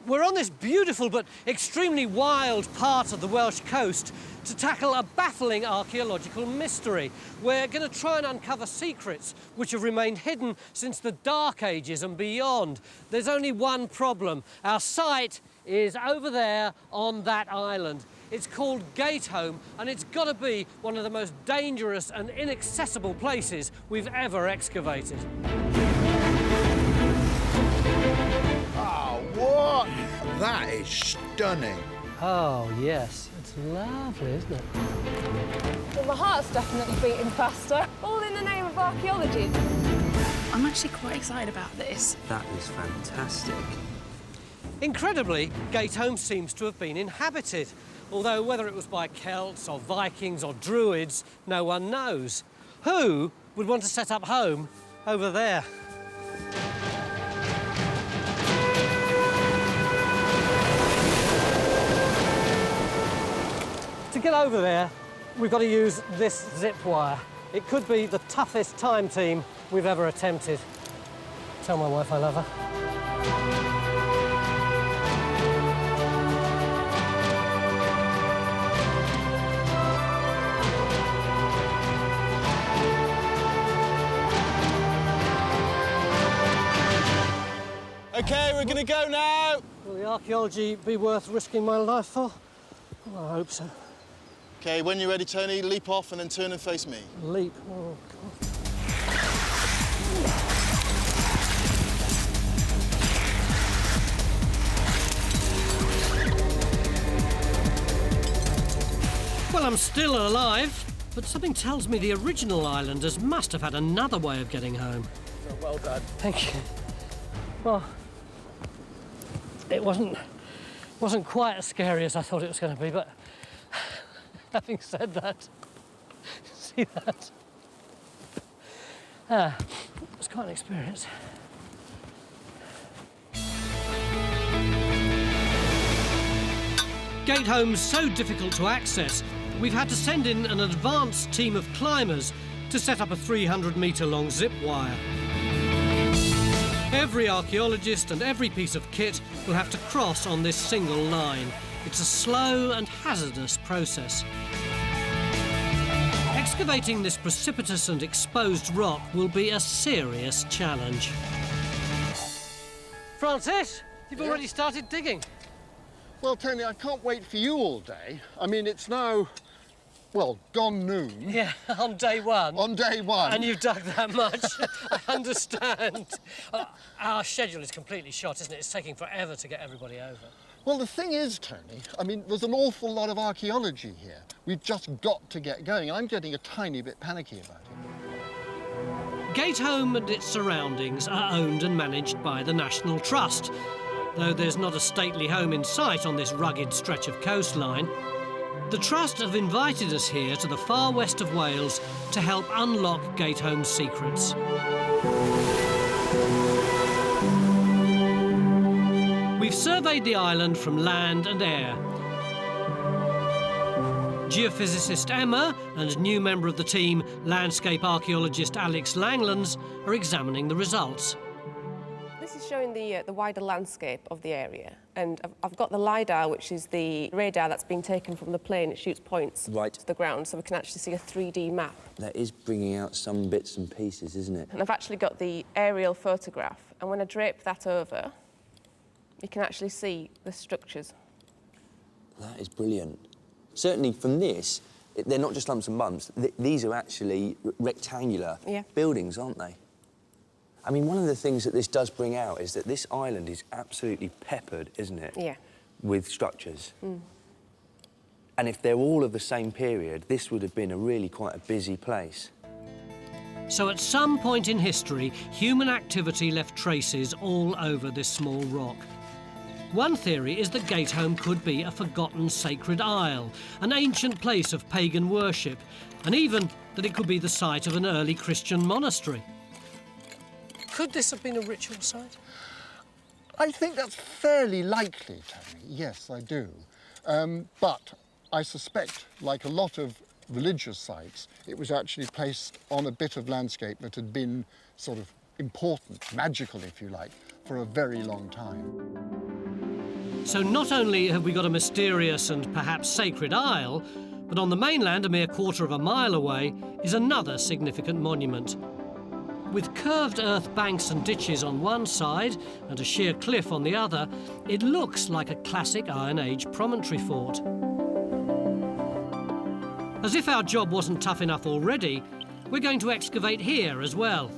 We're on this beautiful but extremely wild part of the Welsh coast to tackle a baffling archaeological mystery. We're going to try and uncover secrets which have remained hidden since the Dark Ages and beyond. There's only one problem. Our site is over there on that island. It's called Gateholm, and it's got to be one of the most dangerous and inaccessible places we've ever excavated. Oh, what? That is stunning. Oh, yes. It's lovely, isn't it? Well, my heart's definitely beating faster, all in the name of archaeology. I'm actually quite excited about this. That is fantastic. Incredibly, Gateholm seems to have been inhabited, although whether it was by Celts or Vikings or Druids, no one knows. Who would want to set up home over there? To get over there, we've got to use this zip wire. It could be the toughest time team we've ever attempted. Tell my wife I love her. OK, we're going to go now. Will the archaeology be worth risking my life for? Well, I hope so. OK, when you're ready, Tony, leap off and then turn and face me. Leap. Oh, God. Well, I'm still alive, but something tells me the original islanders must have had another way of getting home. Oh, well done. Thank you. Well, it wasn't quite as scary as I thought it was going to be, but having said that, see that? It was quite an experience. Gateholm's so difficult to access, we've had to send in an advanced team of climbers to set up a 300-metre-long zip wire. Every archaeologist and every piece of kit will have to cross on this single line. It's a slow and hazardous process. Excavating this precipitous and exposed rock will be a serious challenge. Francis, you've already started digging. Well, Tony, I can't wait for you all day. I mean, it's now, well, gone noon. Yeah, on day one. On day one. And you've dug that much. I understand. Our schedule is completely shot, isn't it? It's taking forever to get everybody over. Well, the thing is, Tony, I mean, there's an awful lot of archaeology here. We've just got to get going. I'm getting a tiny bit panicky about it. Gateholm and its surroundings are owned and managed by the National Trust, though there's not a stately home in sight on this rugged stretch of coastline. The Trust have invited us here to the far west of Wales to help unlock Gateholm's secrets. We've surveyed the island from land and air. Geophysicist Emma and new member of the team, landscape archaeologist Alex Langlands, are examining the results. This is showing the wider landscape of the area, and I've got the LiDAR, which is the radar that's been taken from the plane. It shoots points to the ground, so we can actually see a 3D map. That is bringing out some bits and pieces, isn't it? And I've actually got the aerial photograph, and when I drape that over, you can actually see the structures. That is brilliant. Certainly from this, they're not just lumps and bumps. These are actually rectangular buildings, aren't they? I mean, one of the things that this does bring out is that this island is absolutely peppered, isn't it? Yeah. With structures. Mm. And if they're all of the same period, this would have been really quite a busy place. So at some point in history, human activity left traces all over this small rock. One theory is that Gateholm could be a forgotten sacred isle, an ancient place of pagan worship, and even that it could be the site of an early Christian monastery. Could this have been a ritual site? I think that's fairly likely, Tony. Yes, I do. But I suspect, like a lot of religious sites, it was actually placed on a bit of landscape that had been sort of important, magical, if you like, for a very long time. So not only have we got a mysterious and perhaps sacred isle, but on the mainland, a mere quarter of a mile away, is another significant monument. With curved earth banks and ditches on one side and a sheer cliff on the other, it looks like a classic Iron Age promontory fort. As if our job wasn't tough enough already, we're going to excavate here as well.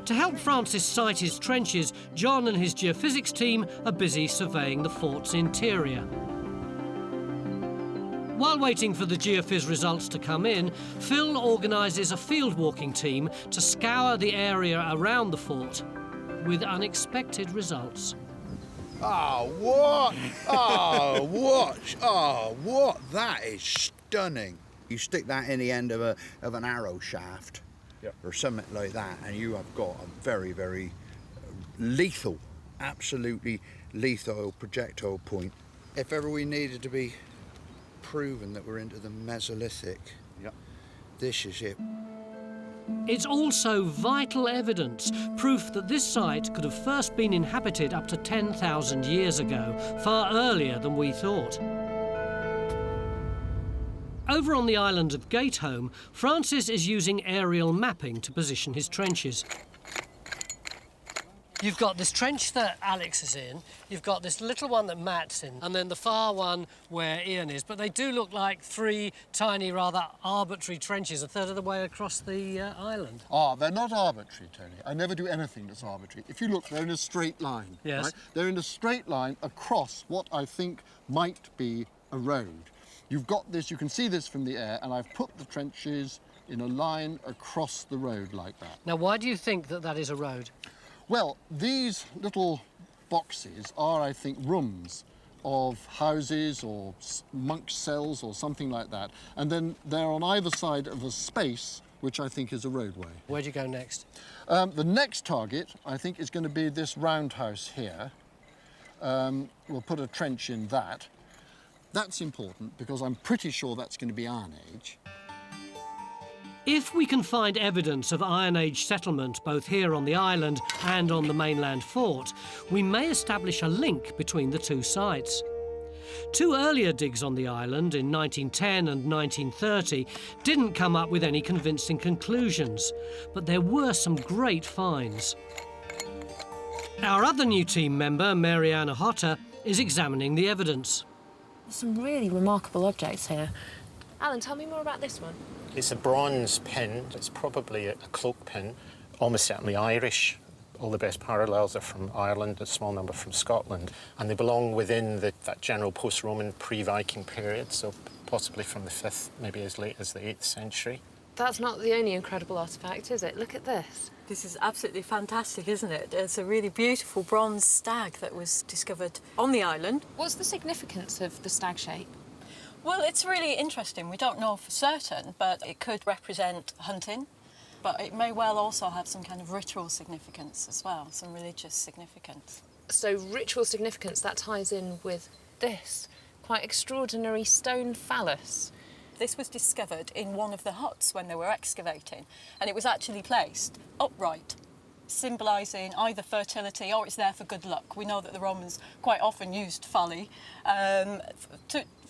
To help Francis site his trenches, John and his geophysics team are busy surveying the fort's interior. While waiting for the geophys results to come in, Phil organises a field-walking team to scour the area around the fort, with unexpected results. Oh, what? Oh, what? Oh, what? That is stunning. You stick that in the end of an arrow shaft, or something like that, and you have got a very, very lethal, absolutely lethal projectile point. If ever we needed to be proven that we're into the Mesolithic, this is it. It's also vital evidence, proof that this site could have first been inhabited up to 10,000 years ago, far earlier than we thought. Over on the island of Gateholm, Francis is using aerial mapping to position his trenches. You've got this trench that Alex is in, you've got this little one that Matt's in, and then the far one where Ian is, but they do look like three tiny, rather arbitrary trenches a third of the way across the island. Ah, they're not arbitrary, Tony. I never do anything that's arbitrary. If you look, they're in a straight line. Yes. Right? They're in a straight line across what I think might be a road. You've got this, you can see this from the air, and I've put the trenches in a line across the road like that. Now, why do you think that that is a road? Well, these little boxes are, I think, rooms of houses or monk cells or something like that. And then they're on either side of a space, which I think is a roadway. Where do you go next? The next target, I think, is going to be this roundhouse here. We'll put a trench in that. That's important because I'm pretty sure that's going to be Iron Age. If we can find evidence of Iron Age settlement both here on the island and on the mainland fort, we may establish a link between the two sites. Two earlier digs on the island in 1910 and 1930 didn't come up with any convincing conclusions, but there were some great finds. Our other new team member, Mariana Hotter, is examining the evidence. There's some really remarkable objects here. Alan, tell me more about this one. It's a bronze pin. It's probably a cloak pin, almost certainly Irish. All the best parallels are from Ireland, a small number from Scotland, and they belong within that general post-Roman pre-Viking period, so possibly from the 5th, maybe as late as the 8th century. That's not the only incredible artefact, is it? Look at this. This is absolutely fantastic, isn't it? It's a really beautiful bronze stag that was discovered on the island. What's the significance of the stag shape? Well, it's really interesting. We don't know for certain, but it could represent hunting, but it may well also have some kind of ritual significance as well, some religious significance. So ritual significance, that ties in with this quite extraordinary stone phallus. This was discovered in one of the huts when they were excavating, and it was actually placed upright, symbolising either fertility or it's there for good luck. We know that the Romans quite often used phalli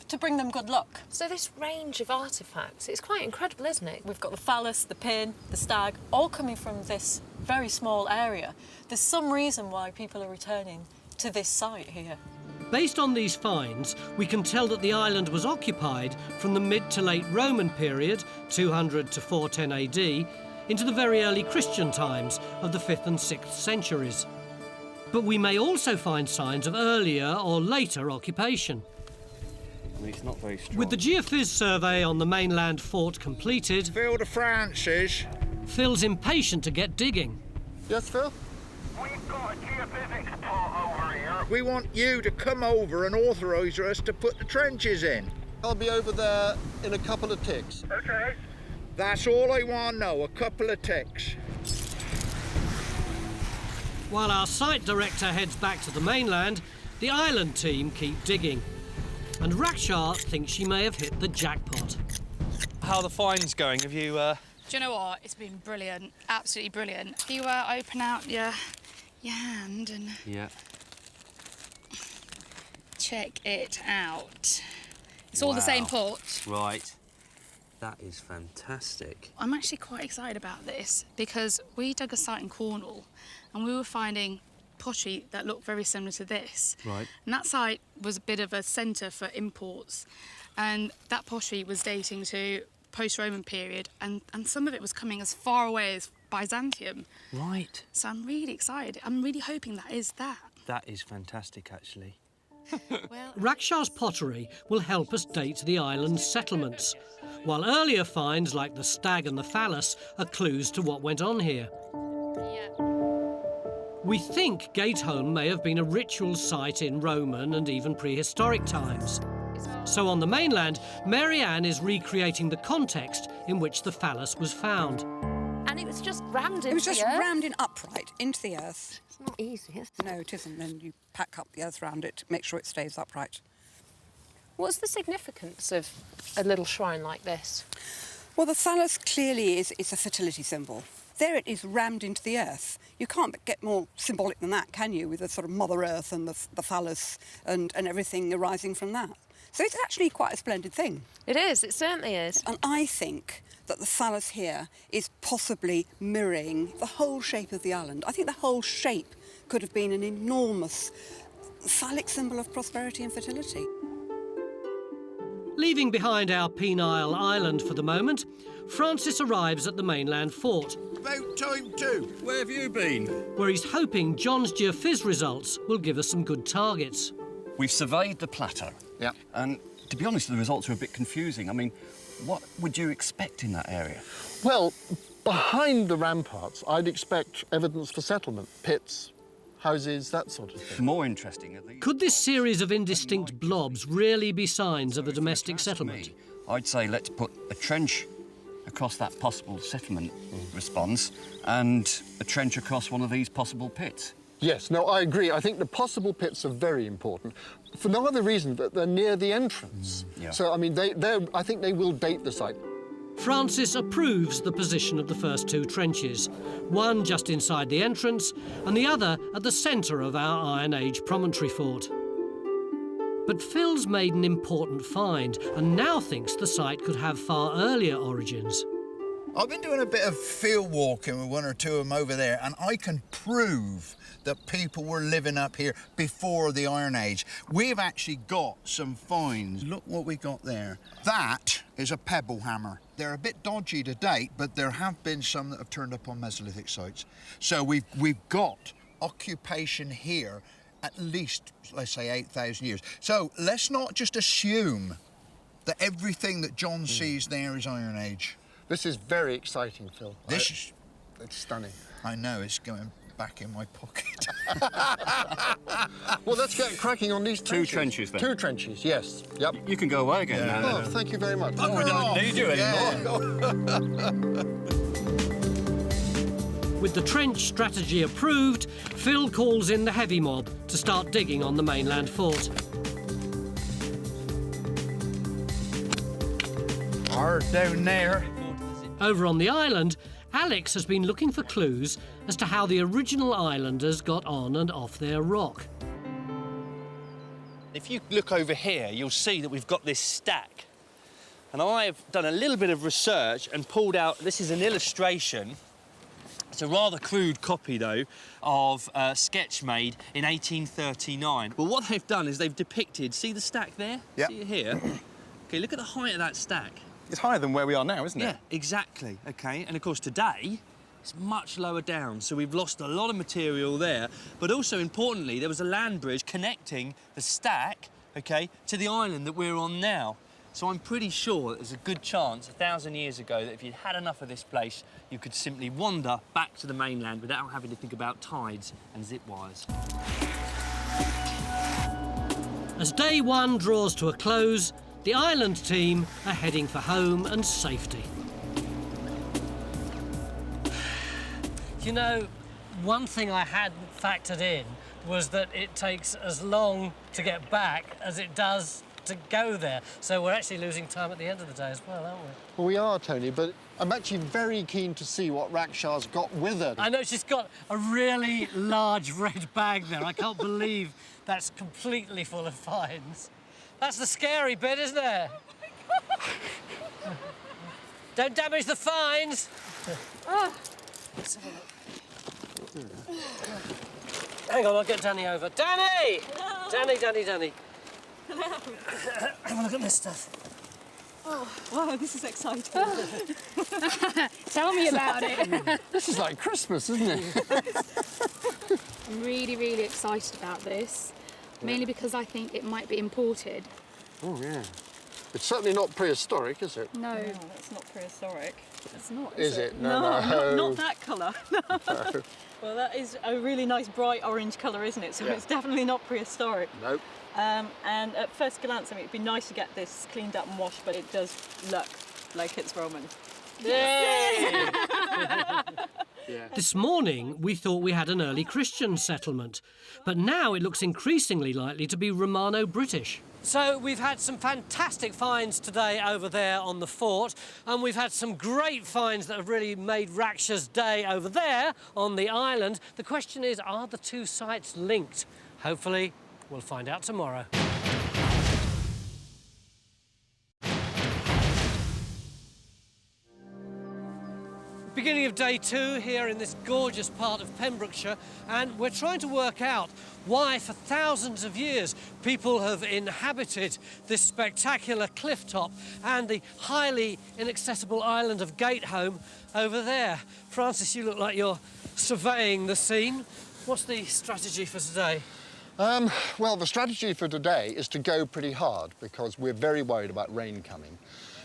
to bring them good luck. So this range of artefacts, it's quite incredible, isn't it? We've got the phallus, the pin, the stag, all coming from this very small area. There's some reason why people are returning to this site here. Based on these finds, we can tell that the island was occupied from the mid to late Roman period, 200 to 410 AD, into the very early Christian times of the 5th and 6th centuries. But we may also find signs of earlier or later occupation. It's not very strong. With the geophys survey on the mainland fort completed, Phil to Francis. Phil's impatient to get digging. Yes, Phil? We've got a geophysics report over here. We want you to come over and authorise us to put the trenches in. I'll be over there in a couple of ticks. Okay. That's all I want to know, a couple of ticks. While our site director heads back to the mainland, the island team keep digging. And Rakshar thinks she may have hit the jackpot. How are the finds going? Have you, Do you know what? It's been brilliant. Absolutely brilliant. If you open out your hand and... Yeah. check it out. It's all the same port. Right. That is fantastic. I'm actually quite excited about this because we dug a site in Cornwall and we were finding pottery that looked very similar to this. Right. And that site was a bit of a centre for imports, and that pottery was dating to post-Roman period, and some of it was coming as far away as Byzantium. Right. So I'm really excited. I'm really hoping that is that. That is fantastic, actually. Rakshas pottery will help us date the island's settlements, while earlier finds like the stag and the phallus are clues to what went on here. We think Gateholm may have been a ritual site in Roman and even prehistoric times. So on the mainland, Mary Ann is recreating the context in which the phallus was found. And it was just rammed into It was the just earth? rammed in upright into the earth. It's not easy, is it? No, it isn't. Then you pack up the earth around it to make sure it stays upright. What's the significance of a little shrine like this? Well, the phallus clearly is a fertility symbol. There it is rammed into the earth. You can't get more symbolic than that, can you, with the sort of Mother Earth and the phallus and everything arising from that. So it's actually quite a splendid thing. It is, it certainly is. And I think that the phallus here is possibly mirroring the whole shape of the island. I think the whole shape could have been an enormous phallic symbol of prosperity and fertility. Leaving behind our penile island for the moment, Francis arrives at the mainland fort. About time too. Where have you been? Where he's hoping John's geophys results will give us some good targets. We've surveyed the plateau. Yeah. And to be honest, the results are a bit confusing. I mean, what would you expect in that area? Well, behind the ramparts, I'd expect evidence for settlement, pits, houses, that sort of thing. More interesting are these. Could this series of indistinct blobs really be signs of a domestic settlement? I'd say let's put a trench across that possible settlement response and a trench across one of these possible pits. Yes, no, I agree. I think the possible pits are very important, for no other reason that they're near the entrance. Yeah. So, I mean, I think they will date the site. Francis approves the position of the first two trenches, one just inside the entrance and the other at the centre of our Iron Age promontory fort. But Phil's made an important find and now thinks the site could have far earlier origins. I've been doing a bit of field walking with one or two of them over there, and I can prove that people were living up here before the Iron Age. We've actually got some finds. Look what we got there. That is a pebble hammer. They're a bit dodgy to date, but there have been some that have turned up on Mesolithic sites. So we've got occupation here at least, let's say, 8,000 years. So let's not just assume that everything that John sees there is Iron Age. This is very exciting, Phil. It's stunning. I know, it's going back in my pocket. Well, let's get cracking on these Two trenches, then. Two trenches, yes. Yep. You can go away again now. Oh, thank you very much. Oh, we don't need you anymore. With the trench strategy approved, Phil calls in the heavy mob to start digging on the mainland fort. Hard down there. Over on the island, Alex has been looking for clues as to how the original islanders got on and off their rock. If you look over here, you'll see that we've got this stack. And I've done a little bit of research and pulled out, this is an illustration. It's a rather crude copy, though, of a sketch made in 1839. Well, what they've done is they've depicted, see the stack there? Yeah. See it here? OK, look at the height of that stack. It's higher than where we are now, isn't it? Yeah, exactly, OK. And, of course, today, it's much lower down, so we've lost a lot of material there. But also, importantly, there was a land bridge connecting the stack, OK, to the island that we're on now. So I'm pretty sure that there's a good chance 1,000 years ago that if you'd had enough of this place, you could simply wander back to the mainland without having to think about tides and zip wires. As day one draws to a close, the island team are heading for home and safety. You know, one thing I hadn't factored in was that it takes as long to get back as it does to go there. So we're actually losing time at the end of the day as well, aren't we? Well, we are, Tony, but I'm actually very keen to see what Raksha's got with her. I know she's got a really large red bag there. I can't believe that's completely full of finds. That's the scary bit, isn't it? Don't damage the finds. Let's have a look. Hang on, I'll get Danny over. Danny! Danny. Have a look at this stuff. Oh, wow, this is exciting. Tell me about it. This is like Christmas, isn't it? I'm really, really excited about this, mainly because I think it might be imported. Oh, yeah. It's certainly not prehistoric, is it? No. No, that's not prehistoric. It's not, Is it? No, not that colour. No. Well, that is a really nice bright orange colour, isn't it? So it's definitely not prehistoric. Nope. And at first glance, I mean, it'd be nice to get this cleaned up and washed, but it does look like it's Roman. Yay! This morning, we thought we had an early Christian settlement, but now it looks increasingly likely to be Romano-British. So we've had some fantastic finds today over there on the fort, and we've had some great finds that have really made Raksha's day over there on the island. The question is, are the two sites linked? Hopefully, we'll find out tomorrow. Beginning of day 2 here in this gorgeous part of Pembrokeshire, and we're trying to work out why for thousands of years people have inhabited this spectacular cliff top and the highly inaccessible island of Gateholm over there. Francis, you look like you're surveying the scene. What's the strategy for today? Well, the strategy for today is to go pretty hard because we're very worried about rain coming.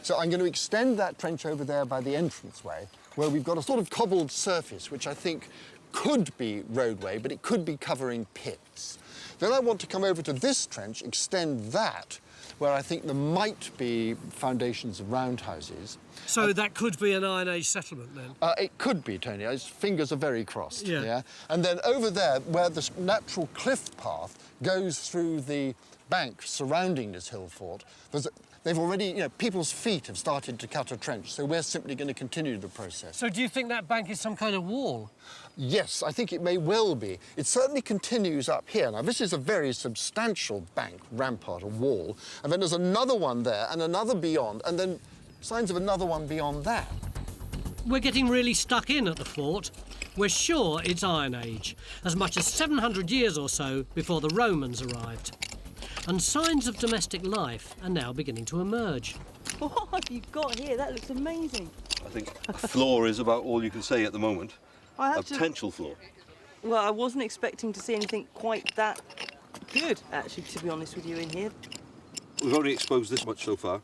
So I'm going to extend that trench over there by the entranceway, where we've got a sort of cobbled surface, which I think could be roadway, but it could be covering pits. Then I want to come over to this trench, extend that, where I think there might be foundations of roundhouses. So that could be an Iron Age settlement then? It could be, Tony. His fingers are very crossed. Yeah. And then over there, where the natural cliff path goes through the bank surrounding this hill fort, they've already, people's feet have started to cut a trench, so we're simply going to continue the process. So do you think that bank is some kind of wall? Yes, I think it may well be. It certainly continues up here. Now, this is a very substantial bank, rampart, a wall, and then there's another one there and another beyond, and then signs of another one beyond that. We're getting really stuck in at the fort. We're sure it's Iron Age, as much as 700 years or so before the Romans arrived. And signs of domestic life are now beginning to emerge. What have you got here? That looks amazing. I think floor is about all you can say at the moment. A potential floor. Well, I wasn't expecting to see anything quite that good, actually, to be honest with you, in here. We've only exposed this much so far,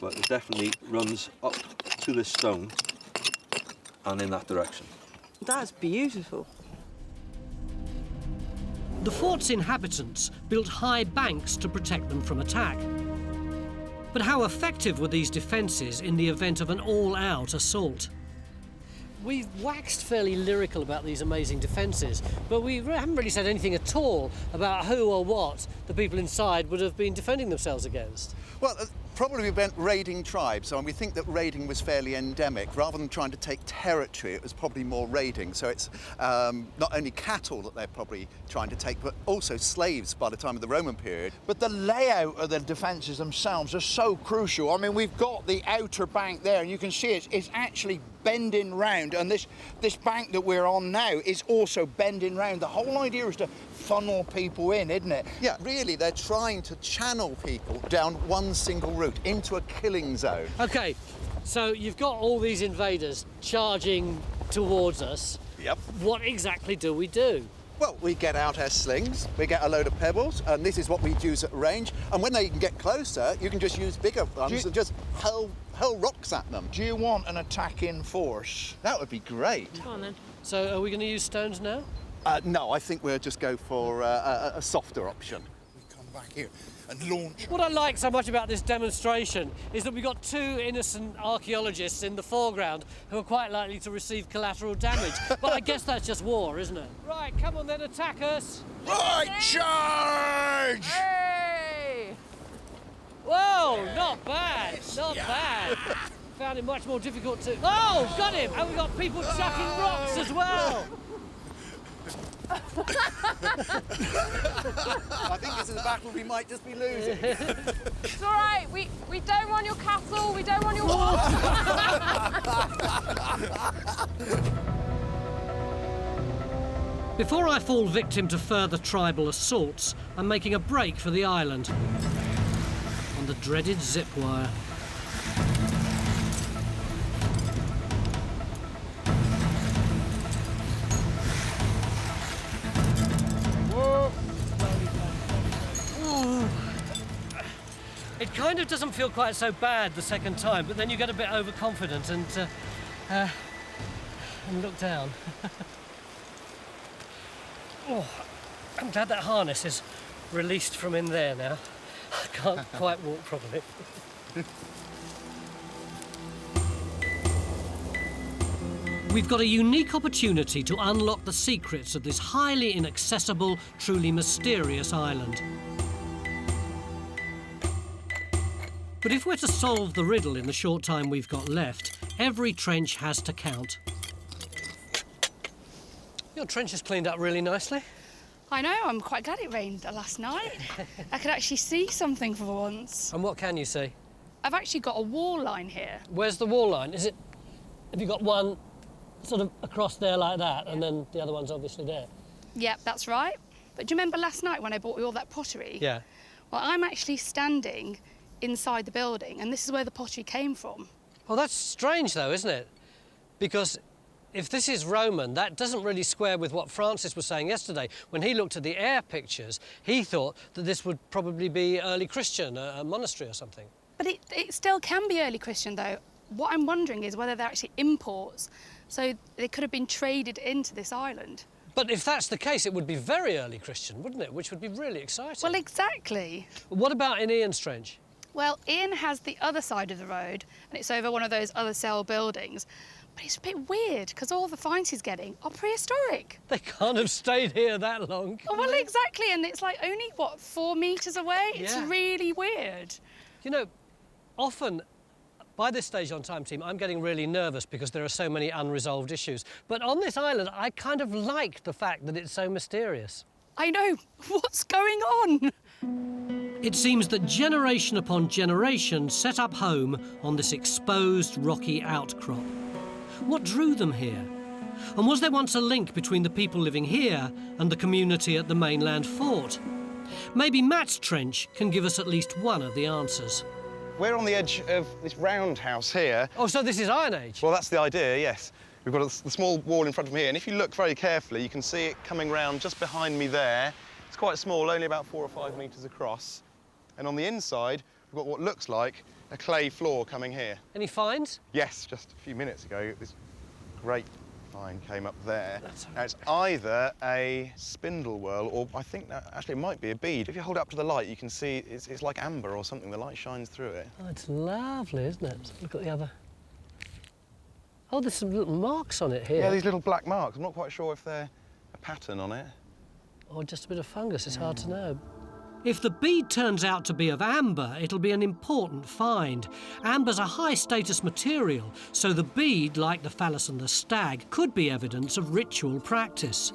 but it definitely runs up to this stone and in that direction. That's beautiful. The fort's inhabitants built high banks to protect them from attack. But how effective were these defences in the event of an all-out assault? We've waxed fairly lyrical about these amazing defences, but we haven't really said anything at all about who or what the people inside would have been defending themselves against. Well, probably meant raiding tribes, and we think that raiding was fairly endemic. Rather than trying to take territory, it was probably more raiding. So it's not only cattle that they're probably trying to take, but also slaves by the time of the Roman period. But the layout of the defences themselves are so crucial. I mean, we've got the outer bank there, and you can see it's actually bending round, and this bank that we're on now is also bending round. The whole idea is to funnel people in, isn't it? Yeah, really, they're trying to channel people down one single route into a killing zone. OK, so you've got all these invaders charging towards us. Yep. What exactly do we do? Well, we get out our slings, we get a load of pebbles, and this is what we use at range. And when they can get closer, you can just use bigger ones and just hurl rocks at them. Do you want an attack in force? That would be great. Come on, then. So are we going to use stones now? No, I think we'll just go for a softer option. We come back here and launch. What I like so much about this demonstration is that we've got two innocent archaeologists in the foreground who are quite likely to receive collateral damage. But I guess that's just war, isn't it? Right, come on then, attack us! Right, charge! Hey! Whoa, not bad, not bad. Found it much more difficult to... Oh, got him! And we've got people chucking rocks as well. I think this is a battle we might just be losing. It's all right. We don't want your castle. We don't want your Before I fall victim to further tribal assaults, I'm making a break for the island on the dreaded zip wire. It kind of doesn't feel quite so bad the second time, but then you get a bit overconfident and look down. Oh, I'm glad that harness is released from in there now. I can't quite walk properly. We've got a unique opportunity to unlock the secrets of this highly inaccessible, truly mysterious island. But if we're to solve the riddle in the short time we've got left, every trench has to count. Your trench is cleaned up really nicely. I know, I'm quite glad it rained last night. I could actually see something for once. And what can you see? I've actually got a wall line here. Where's the wall line? Is it... Have you got one sort of across there like that, and then the other one's obviously there? Yep, that's right. But do you remember last night when I bought you all that pottery? Yeah. Well, I'm actually standing inside the building, and this is where the pottery came from. Well, that's strange, though, isn't it? Because if this is Roman, that doesn't really square with what Francis was saying yesterday. When he looked at the air pictures, he thought that this would probably be early Christian, a monastery or something. But it still can be early Christian, though. What I'm wondering is whether they're actually imports, so they could have been traded into this island. But if that's the case, it would be very early Christian, wouldn't it? Which would be really exciting. Well, exactly. What about in Ian's trench? Well, Ian has the other side of the road, and it's over one of those other cell buildings. But it's a bit weird, because all the finds he's getting are prehistoric. They can't have stayed here that long. Oh, well, exactly, and it's like only, what, 4 metres away? Yeah. It's really weird. You know, often, by this stage on Time Team, I'm getting really nervous because there are so many unresolved issues. But on this island, I kind of like the fact that it's so mysterious. I know. What's going on? It seems that generation upon generation set up home on this exposed rocky outcrop. What drew them here? And was there once a link between the people living here and the community at the mainland fort? Maybe Matt's trench can give us at least one of the answers. We're on the edge of this roundhouse here. Oh, so this is Iron Age? Well, that's the idea, yes. We've got the small wall in front of me here, and if you look very carefully, you can see it coming round just behind me there. It's quite small, only about 4 or 5 metres across. And on the inside, we've got what looks like a clay floor coming here. Any finds? Yes, just a few minutes ago, this great find came up there. Now, it's either a spindle whorl, or I think that actually it might be a bead. If you hold it up to the light, you can see it's like amber or something. The light shines through it. Oh, it's lovely, isn't it? Look at the other. Oh, there's some little marks on it here. Yeah, these little black marks. I'm not quite sure if they're a pattern on it. Or just a bit of fungus, it's hard to know. If the bead turns out to be of amber, it'll be an important find. Amber's a high-status material, so the bead, like the phallus and the stag, could be evidence of ritual practice.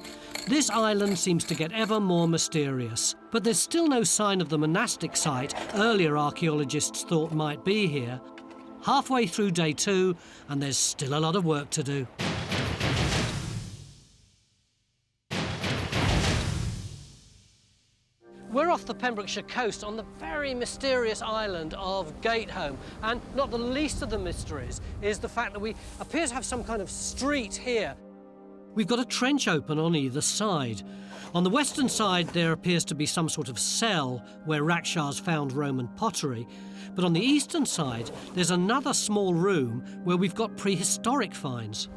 This island seems to get ever more mysterious, but there's still no sign of the monastic site earlier archaeologists thought might be here. Halfway through day 2, and there's still a lot of work to do. We're off the Pembrokeshire coast on the very mysterious island of Gateholm, and not the least of the mysteries is the fact that we appear to have some kind of street here. We've got a trench open on either side. On the western side there appears to be some sort of cell where Rakshas found Roman pottery, but on the eastern side there's another small room where we've got prehistoric finds.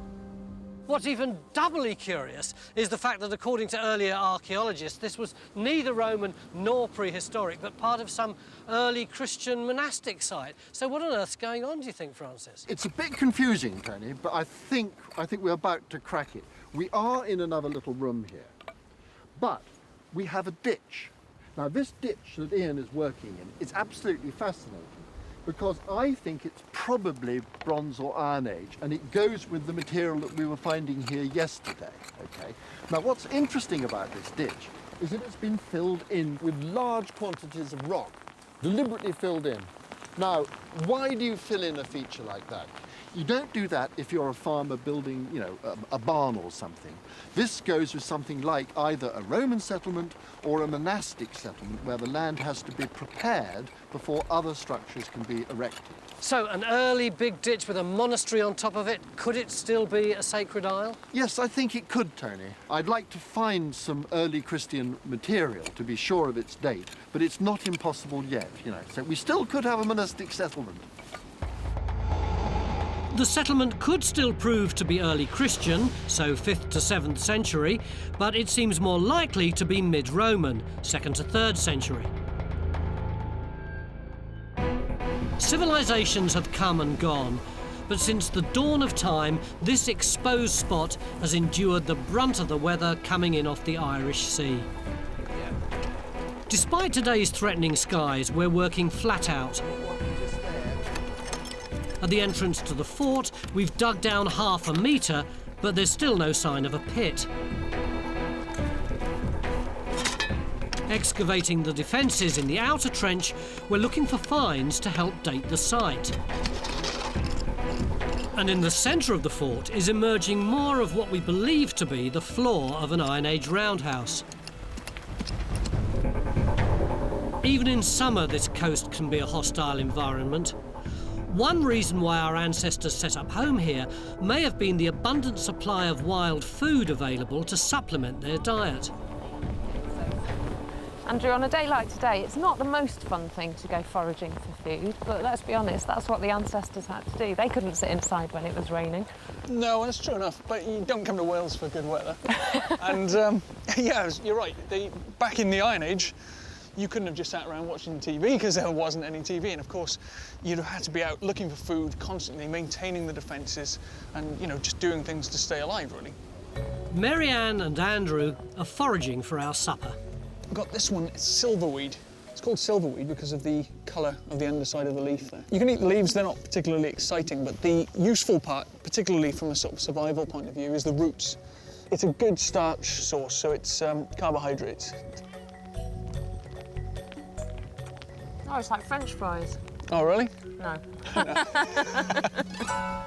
What's even doubly curious is the fact that, according to earlier archaeologists, this was neither Roman nor prehistoric, but part of some early Christian monastic site. So what on earth's going on, do you think, Francis? It's a bit confusing, Tony, but I think we're about to crack it. We are in another little room here, but we have a ditch. Now, this ditch that Ian is working in is absolutely fascinating because I think it's probably Bronze or Iron Age, and it goes with the material that we were finding here yesterday, okay? Now, what's interesting about this ditch is that it's been filled in with large quantities of rock, deliberately filled in. Now, why do you fill in a feature like that? You don't do that if you're a farmer building, you know, a barn or something. This goes with something like either a Roman settlement or a monastic settlement where the land has to be prepared before other structures can be erected. So, an early big ditch with a monastery on top of it, could it still be a sacred isle? Yes, I think it could, Tony. I'd like to find some early Christian material to be sure of its date, but it's not impossible yet, you know, so we still could have a monastic settlement. The settlement could still prove to be early Christian, so 5th to 7th century, but it seems more likely to be mid-Roman, 2nd to 3rd century. Civilizations have come and gone, but since the dawn of time, this exposed spot has endured the brunt of the weather coming in off the Irish Sea. Despite today's threatening skies, we're working flat out. At the entrance to the fort, we've dug down ½ a metre, but there's still no sign of a pit. Excavating the defences in the outer trench, we're looking for finds to help date the site. And in the centre of the fort is emerging more of what we believe to be the floor of an Iron Age roundhouse. Even in summer, this coast can be a hostile environment. One reason why our ancestors set up home here may have been the abundant supply of wild food available to supplement their diet. Andrew, on a day like today, it's not the most fun thing to go foraging for food, but let's be honest, that's what the ancestors had to do. They couldn't sit inside when it was raining. No, that's true enough, but you don't come to Wales for good weather. And, yeah, you're right. Back in the Iron Age, you couldn't have just sat around watching TV because there wasn't any TV. And of course, you'd have had to be out looking for food constantly, maintaining the defences and, you know, just doing things to stay alive, really. Mary Ann and Andrew are foraging for our supper. I've got this one, it's silverweed. It's called silverweed because of the colour of the underside of the leaf there. You can eat the leaves, they're not particularly exciting, but the useful part, particularly from a sort of survival point of view, is the roots. It's a good starch source, so it's carbohydrates. Oh, it's like French fries. Oh, really? No.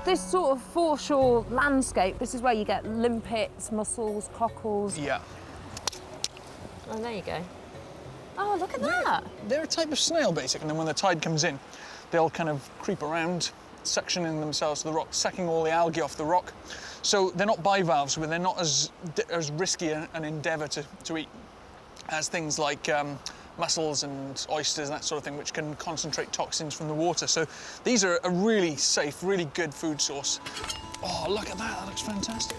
This sort of foreshore landscape, this is where you get limpets, mussels, cockles. Yeah. Oh, there you go. Oh, look at that. They're a type of snail, basically, and then when the tide comes in, they'll kind of creep around, suctioning themselves to the rock, sucking all the algae off the rock. So they're not bivalves, but they're not as risky an endeavour to eat as things like mussels and oysters and that sort of thing, which can concentrate toxins from the water. So these are a really safe, really good food source. Oh, look at that, that looks fantastic.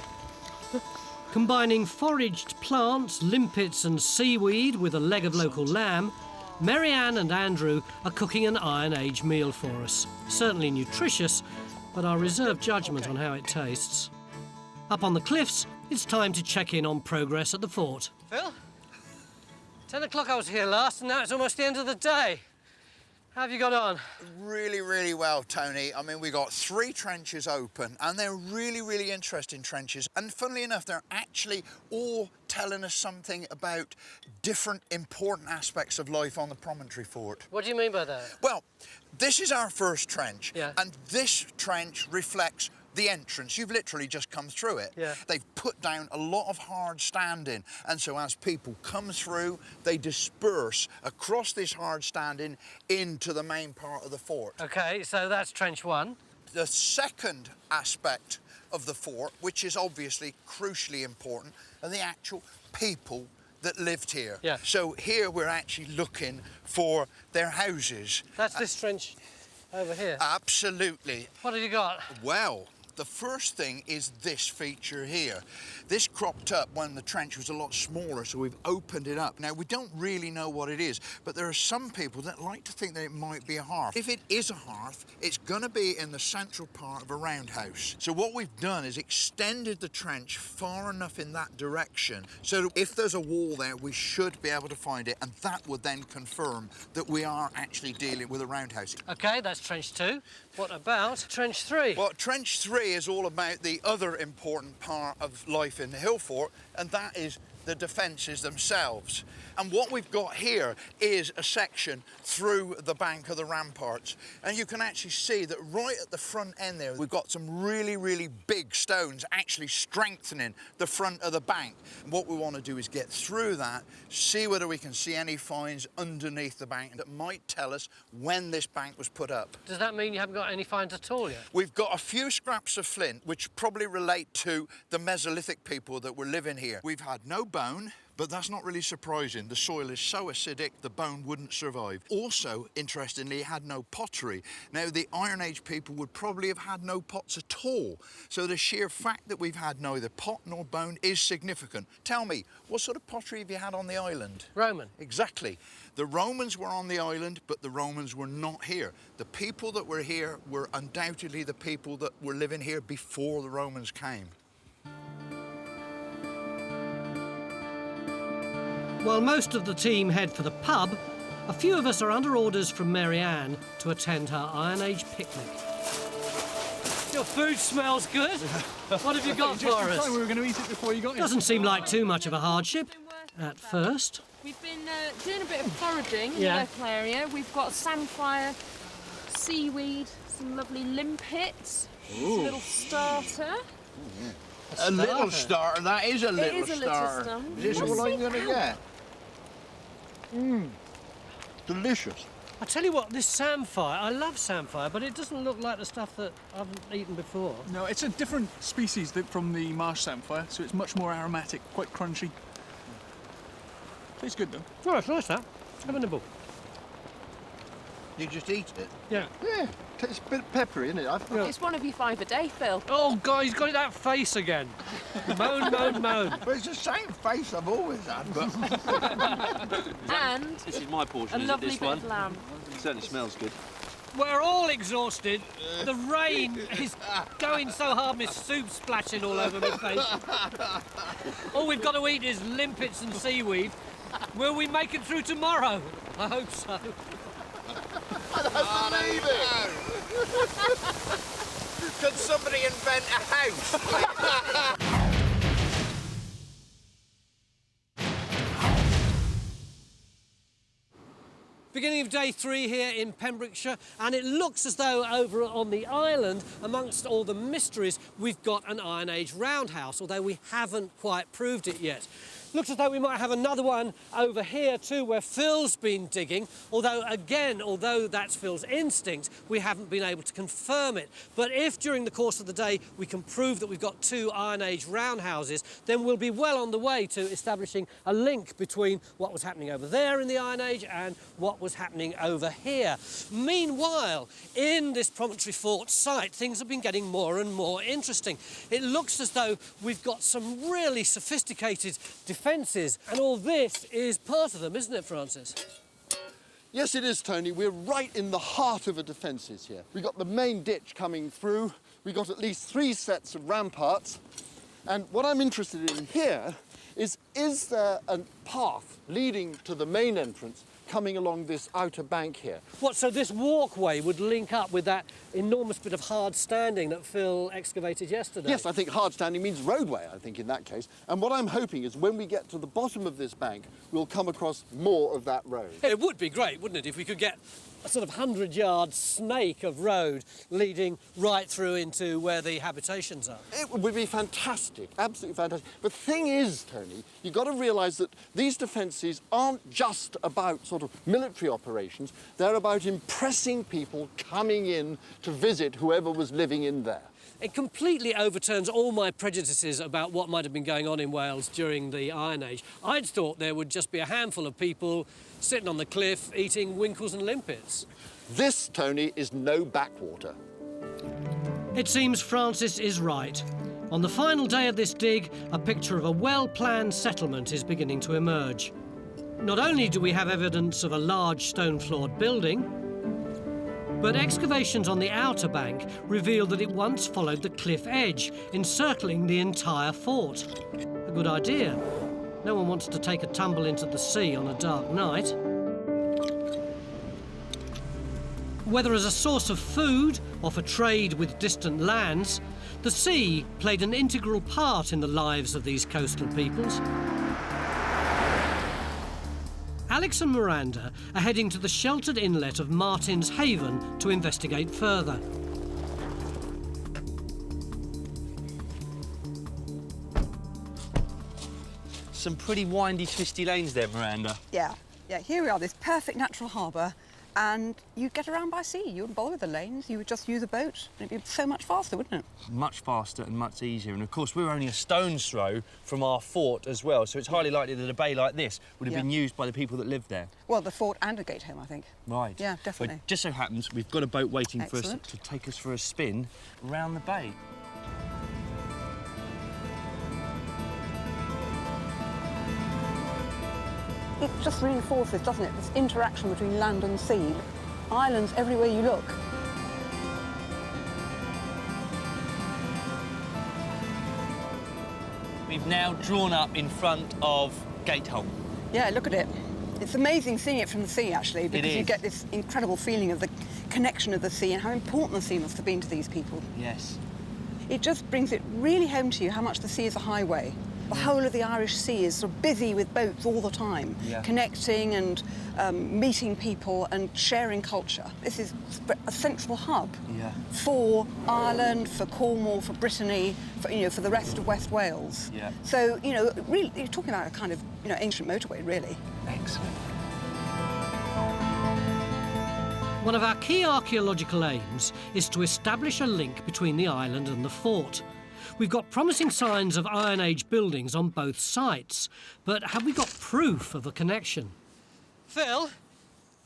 Combining foraged plants, limpets and seaweed with a leg of local lamb, Mary Ann and Andrew are cooking an Iron Age meal for us. Certainly nutritious, but I'll reserve judgment on how it tastes. Up on the cliffs, it's time to check in on progress at the fort. Phil? 10 o'clock I was here last, and now it's almost the end of the day. How have you got on? Really, really well, Tony. I mean, we got 3 trenches open, and they're really, really interesting trenches. And funnily enough, they're actually all telling us something about different important aspects of life on the promontory fort. What do you mean by that? Well, this is our first trench, yeah. And this trench reflects the entrance. You've literally just come through it. Yeah. They've put down a lot of hard standing, and so as people come through, they disperse across this hard standing into the main part of the fort. OK, so that's trench 1. The second aspect of the fort, which is obviously crucially important, are the actual people that lived here. Yeah. So here we're actually looking for their houses. That's this trench over here? Absolutely. What have you got? Well, The first thing is this feature here. This cropped up when the trench was a lot smaller, so we've opened it up. Now, we don't really know what it is, but there are some people that like to think that it might be a hearth. If it is a hearth, it's going to be in the central part of a roundhouse. So what we've done is extended the trench far enough in that direction so that if there's a wall there, we should be able to find it, and that would then confirm that we are actually dealing with a roundhouse. OK, that's trench 2. What about trench 3? Well, trench 3 is all about the other important part of life in the hill fort, and that is the defences themselves. And what we've got here is a section through the bank of the ramparts. And you can actually see that right at the front end there, we've got some really, really big stones actually strengthening the front of the bank. And what we want to do is get through that, see whether we can see any finds underneath the bank that might tell us when this bank was put up. Does that mean you haven't got any finds at all yet? We've got a few scraps of flint, which probably relate to the Mesolithic people that were living here. We've had no bone, but that's not really surprising. The soil is so acidic, the bone wouldn't survive. Also, interestingly, it had no pottery. Now, the Iron Age people would probably have had no pots at all. So the sheer fact that we've had neither pot nor bone is significant. Tell me, what sort of pottery have you had on the island? Roman. Exactly. The Romans were on the island, but the Romans were not here. The people that were here were undoubtedly the people that were living here before the Romans came. While most of the team head for the pub, a few of us are under orders from Mary Ann to attend her Iron Age picnic. Your food smells good. What have you got for us? We were going to eat it before you got here. Doesn't seem like too much of a hardship at first. We've been doing a bit of foraging in Yeah. the local area. We've got samphire, seaweed, some lovely limpets, a Ooh. little starter. A little starter, that is a little It is a little starter. starter. Is this Let's all I'm see going to how- get? Mmm, delicious. I tell you what, this samphire, I love samphire, but it doesn't look like the stuff that I've eaten before. No, it's a different species from the marsh samphire, so it's much more aromatic, quite crunchy. Tastes good though. Oh, it's nice that. Have a nibble. You just eat it? Yeah. Yeah, tastes a bit peppery, isn't it? It's one of your 5 a day, Phil. Oh, God, he's got that face again. Moan, moan, moan. But it's the same face I've always had, but... And This is my portion, a is it, lovely this bit one? of lamb. It certainly smells good. We're all exhausted. The rain is going so hard, my soup's splashing all over my face. All we've got to eat is limpets and seaweed. Will we make it through tomorrow? I hope so. Could somebody invent a house? Beginning of day 3 here in Pembrokeshire, and it looks as though over on the island, amongst all the mysteries, we've got an Iron Age roundhouse, although we haven't quite proved it yet. Looks as though we might have another one over here too, where Phil's been digging, although again, although that's Phil's instinct, we haven't been able to confirm it. But if during the course of the day we can prove that we've got 2 Iron Age roundhouses, then we'll be well on the way to establishing a link between what was happening over there in the Iron Age and what was happening over here. Meanwhile, in this Promontory Fort site, things have been getting more and more interesting. It looks as though we've got some really sophisticated defences, and all this is part of them, isn't it, Francis? Yes, it is, Tony. We're right in the heart of the defences here. We've got the main ditch coming through. We've got at least 3 sets of ramparts. And what I'm interested in here is there a path leading to the main entrance coming along this outer bank here? What, so this walkway would link up with that enormous bit of hard standing that Phil excavated yesterday? Yes, I think hard standing means roadway, I think, in that case. And what I'm hoping is when we get to the bottom of this bank, we'll come across more of that road. It would be great, wouldn't it, if we could get a sort of 100-yard snake of road leading right through into where the habitations are. It would be fantastic, absolutely fantastic. But the thing is, Tony, you've got to realise that these defences aren't just about sort of military operations. They're about impressing people coming in to visit whoever was living in there. It completely overturns all my prejudices about what might have been going on in Wales during the Iron Age. I'd thought there would just be a handful of people sitting on the cliff eating winkles and limpets. This, Tony, is no backwater. It seems Francis is right. On the final day of this dig, a picture of a well-planned settlement is beginning to emerge. Not only do we have evidence of a large stone-floored building, but excavations on the outer bank reveal that it once followed the cliff edge, encircling the entire fort. A good idea. No one wants to take a tumble into the sea on a dark night. Whether as a source of food or for trade with distant lands, the sea played an integral part in the lives of these coastal peoples. Alex and Miranda are heading to the sheltered inlet of Martin's Haven to investigate further. Some pretty windy, twisty lanes there, Miranda. Yeah, here we are, this perfect natural harbour, and you'd get around by sea. You wouldn't bother with the lanes, you would just use a boat, and it'd be so much faster, wouldn't it? Much faster and much easier. And of course, we're only a stone's throw from our fort as well, so it's highly likely that a bay like this would have been used by the people that lived there. Well, the fort and a Gateholm, I think. Right. Yeah, definitely. But just so happens we've got a boat waiting for us Excellent. to take us for a spin around the bay. It just reinforces, doesn't it, this interaction between land and sea. Islands everywhere you look. We've now drawn up in front of Gateholm. Yeah, look at it. It's amazing seeing it from the sea, actually, because you get this incredible feeling of the connection of the sea and how important the sea must have been to these people. Yes. It just brings it really home to you how much the sea is a highway. The whole of the Irish Sea is sort of busy with boats all the time, connecting and meeting people and sharing culture. This is a central hub for Ireland, for Cornwall, for Brittany, for the rest of West Wales. Yeah. So, really, you're talking about a kind of, ancient motorway, really. Excellent. One of our key archaeological aims is to establish a link between the island and the fort. We've got promising signs of Iron Age buildings on both sites, but have we got proof of a connection? Phil,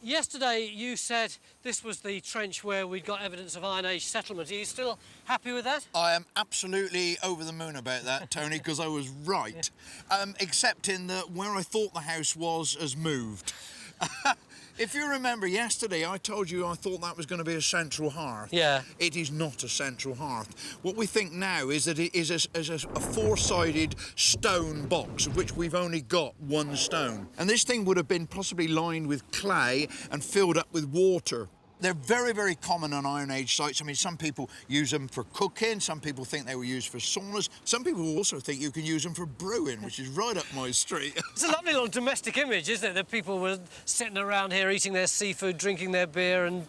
yesterday you said this was the trench where we'd got evidence of Iron Age settlement. Are you still happy with that? I am absolutely over the moon about that, Tony, because I was right. Except in that where I thought the house was has moved. If you remember yesterday, I told you I thought that was going to be a central hearth. Yeah. It is not a central hearth. What we think now is that it is a four-sided stone box, of which we've only got one stone. And this thing would have been possibly lined with clay and filled up with water. They're very, very common on Iron Age sites. I mean, some people use them for cooking, some people think they were used for saunas, some people also think you can use them for brewing, which is right up my street. It's a lovely little domestic image, isn't it? That people were sitting around here eating their seafood, drinking their beer and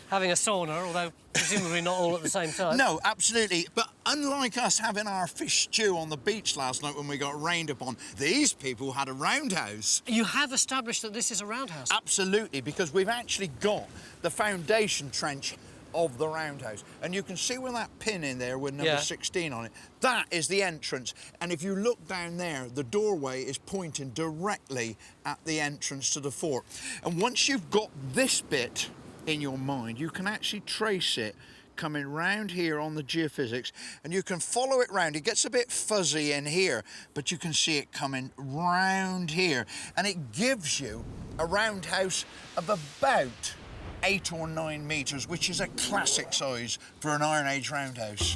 having a sauna, although presumably not all at the same time. No, absolutely. But unlike us having our fish stew on the beach last night when we got rained upon, these people had a roundhouse. You have established that this is a roundhouse? Absolutely, because we've actually got the foundation trench of the roundhouse. And you can see with that pin in there with number 16 on it, that is the entrance. And if you look down there, the doorway is pointing directly at the entrance to the fort. And once you've got this bit in your mind, you can actually trace it coming round here on the geophysics, and you can follow it round. It gets a bit fuzzy in here, but you can see it coming round here, and it gives you a roundhouse of about 8 or 9 metres, which is a classic size for an Iron Age roundhouse.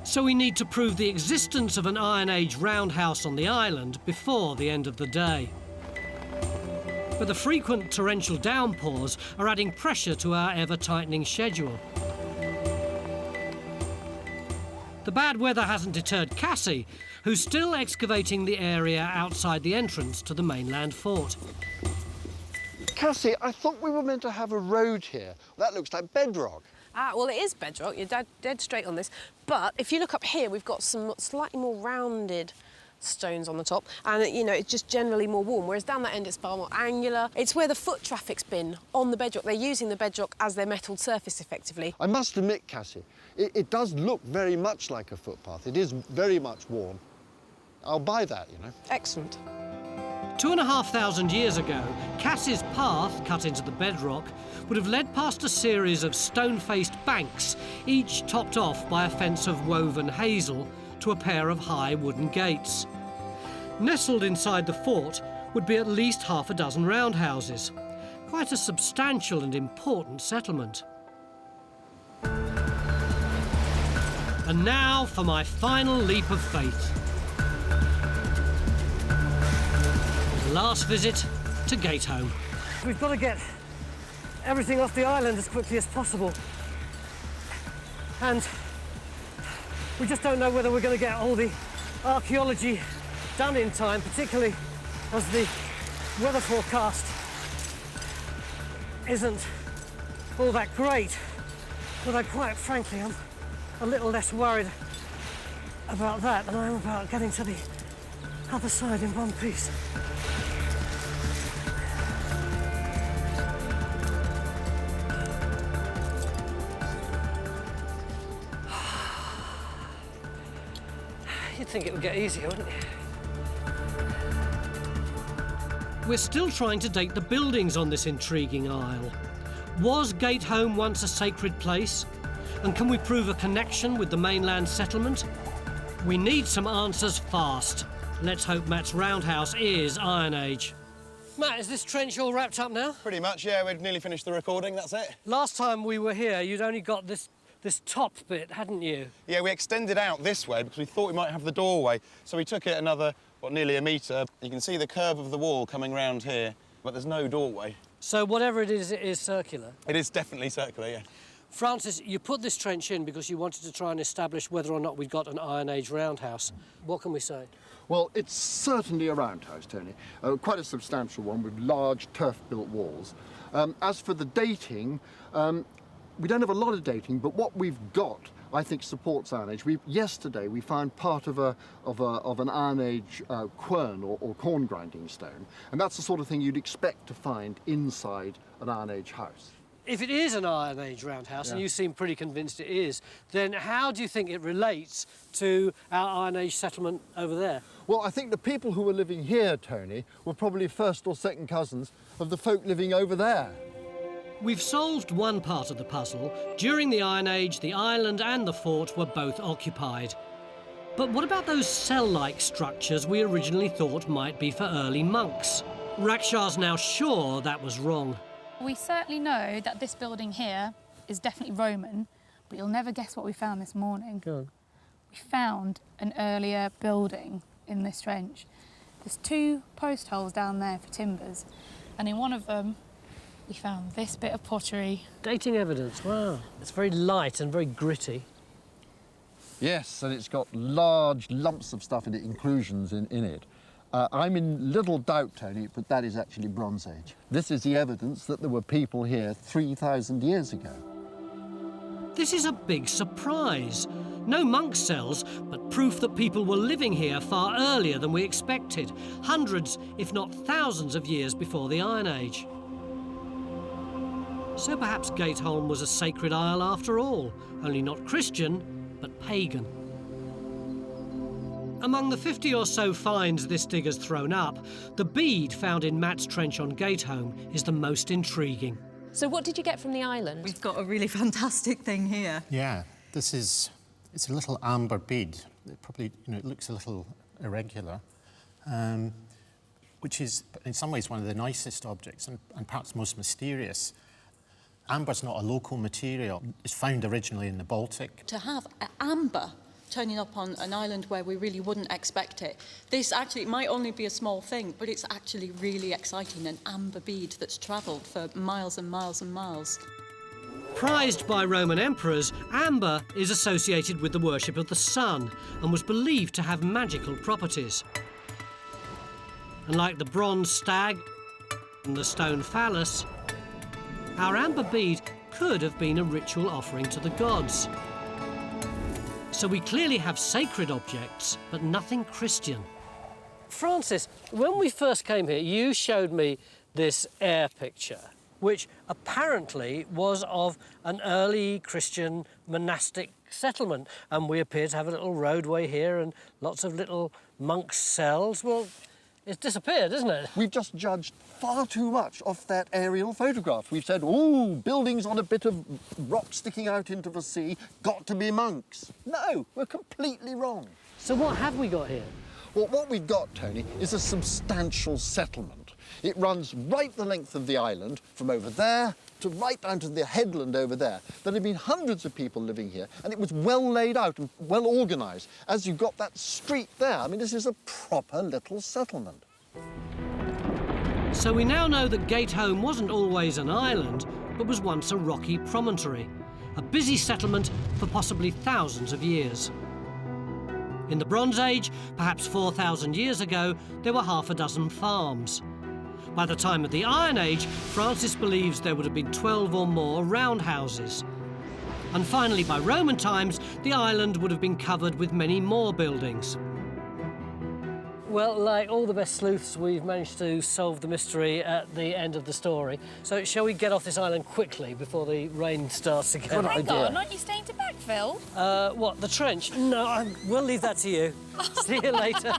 So we need to prove the existence of an Iron Age roundhouse on the island before the end of the day. But the frequent torrential downpours are adding pressure to our ever-tightening schedule. The bad weather hasn't deterred Cassie, who's still excavating the area outside the entrance to the mainland fort. Cassie, I thought we were meant to have a road here. That looks like bedrock. Well, it is bedrock. You're dead straight on this. But if you look up here, we've got some slightly more rounded stones on the top, and it's just generally more warm, whereas down that end it's far more angular. It's where the foot traffic's been on the bedrock. They're using the bedrock as their metalled surface, effectively. I must admit, Cassie, it does look very much like a footpath. It is very much worn. I'll buy that, Excellent. 2,500 years ago, Cass's path, cut into the bedrock, would have led past a series of stone-faced banks, each topped off by a fence of woven hazel, to a pair of high wooden gates. Nestled inside the fort would be at least half a dozen roundhouses. Quite a substantial and important settlement. And now for my final leap of faith. The last visit to Gateholm. We've got to get everything off the island as quickly as possible. And we just don't know whether we're going to get all the archaeology done in time, particularly as the weather forecast isn't all that great. But quite frankly, I'm a little less worried about that than I am about getting to the other side in one piece. You'd think it would get easier, wouldn't you? We're still trying to date the buildings on this intriguing isle. Was Gateholm once a sacred place? And can we prove a connection with the mainland settlement? We need some answers fast. Let's hope Matt's roundhouse is Iron Age. Matt, is this trench all wrapped up now? Pretty much, yeah. We've nearly finished the recording, that's it. Last time we were here, you'd only got this top bit, hadn't you? Yeah, we extended out this way because we thought we might have the doorway. So we took it another, nearly a metre. You can see the curve of the wall coming round here, but there's no doorway. So whatever it is circular? It is definitely circular, yeah. Francis, you put this trench in because you wanted to try and establish whether or not we'd got an Iron Age roundhouse. What can we say? Well, it's certainly a roundhouse, Tony. Quite a substantial one with large turf-built walls. As for the dating, we don't have a lot of dating, but what we've got, I think, supports Iron Age. Yesterday we found part of an Iron Age quern or corn grinding stone, and that's the sort of thing you'd expect to find inside an Iron Age house. If it is an Iron Age roundhouse, and you seem pretty convinced it is, then how do you think it relates to our Iron Age settlement over there? Well, I think the people who were living here, Tony, were probably first or second cousins of the folk living over there. We've solved one part of the puzzle. During the Iron Age, the island and the fort were both occupied. But what about those cell-like structures we originally thought might be for early monks? Rakshar's now sure that was wrong. We certainly know that this building here is definitely Roman, but you'll never guess what we found this morning. Go on. We found an earlier building in this trench. There's 2 post holes down there for timbers, and in one of them we found this bit of pottery. Dating evidence, wow. It's very light and very gritty. Yes, and it's got large lumps of stuff in it, inclusions in it. I'm in little doubt, Tony, but that is actually Bronze Age. This is the evidence that there were people here 3,000 years ago. This is a big surprise. No monk cells, but proof that people were living here far earlier than we expected. Hundreds, if not thousands of years before the Iron Age. So perhaps Gateholm was a sacred isle after all, only not Christian, but pagan. Among the 50 or so finds this digger's thrown up, the bead found in Matt's trench on Gateholm is the most intriguing. So what did you get from the island? We've got a really fantastic thing here. Yeah, it's a little amber bead. It probably, it looks a little irregular, which is in some ways one of the nicest objects and perhaps most mysterious. Amber's not a local material. It's found originally in the Baltic. To have amber turning up on an island where we really wouldn't expect it. This actually, it might only be a small thing, but it's actually really exciting, an amber bead that's travelled for miles and miles and miles. Prized by Roman emperors, amber is associated with the worship of the sun and was believed to have magical properties. And like the bronze stag and the stone phallus, our amber bead could have been a ritual offering to the gods. So we clearly have sacred objects, but nothing Christian. Francis, when we first came here, you showed me this air picture, which apparently was of an early Christian monastic settlement. And we appear to have a little roadway here and lots of little monks' cells. Well, It's disappeared, isn't it? We've just judged far too much off that aerial photograph. We've said, oh, buildings on a bit of rock sticking out into the sea, got to be monks. No, we're completely wrong. So what have we got here? Well, what we've got, Tony, is a substantial settlement. It runs right the length of the island, from over there to right down to the headland over there. There have been hundreds of people living here, and it was well laid out and well organised. As you've got that street there, I mean, this is a proper little settlement. So we now know that Gateholm wasn't always an island, but was once a rocky promontory, a busy settlement for possibly thousands of years. In the Bronze Age, perhaps 4,000 years ago, there were half a dozen farms. By the time of the Iron Age, Francis believes there would have been 12 or more roundhouses. And finally, by Roman times, the island would have been covered with many more buildings. Well, like all the best sleuths, we've managed to solve the mystery at the end of the story. So shall we get off this island quickly before the rain starts again? Hang on, aren't you staying to backfill? What, the trench? No, we'll leave that to you. See you later.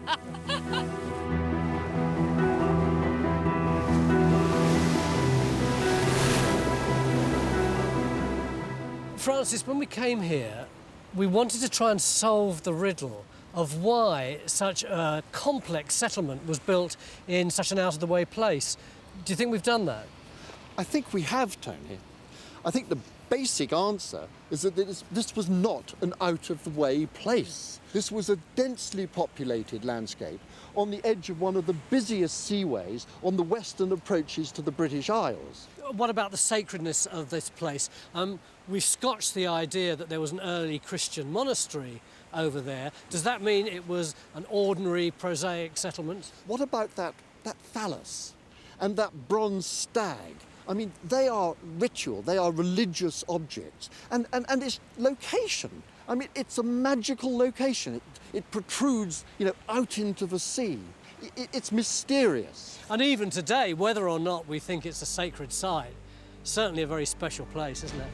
Francis, when we came here, we wanted to try and solve the riddle of why such a complex settlement was built in such an out-of-the-way place. Do you think we've done that? I think we have, Tony. I think the basic answer is that this was not an out-of-the-way place. This was a densely populated landscape on the edge of one of the busiest seaways on the western approaches to the British Isles. What about the sacredness of this place? We've scotched the idea that there was an early Christian monastery over there. Does that mean it was an ordinary, prosaic settlement? What about that phallus and that bronze stag? I mean, they are ritual, they are religious objects. And its location, I mean, it's a magical location. It protrudes, you know, out into the sea. It's mysterious. And even today, whether or not we think it's a sacred site, certainly a very special place, isn't it?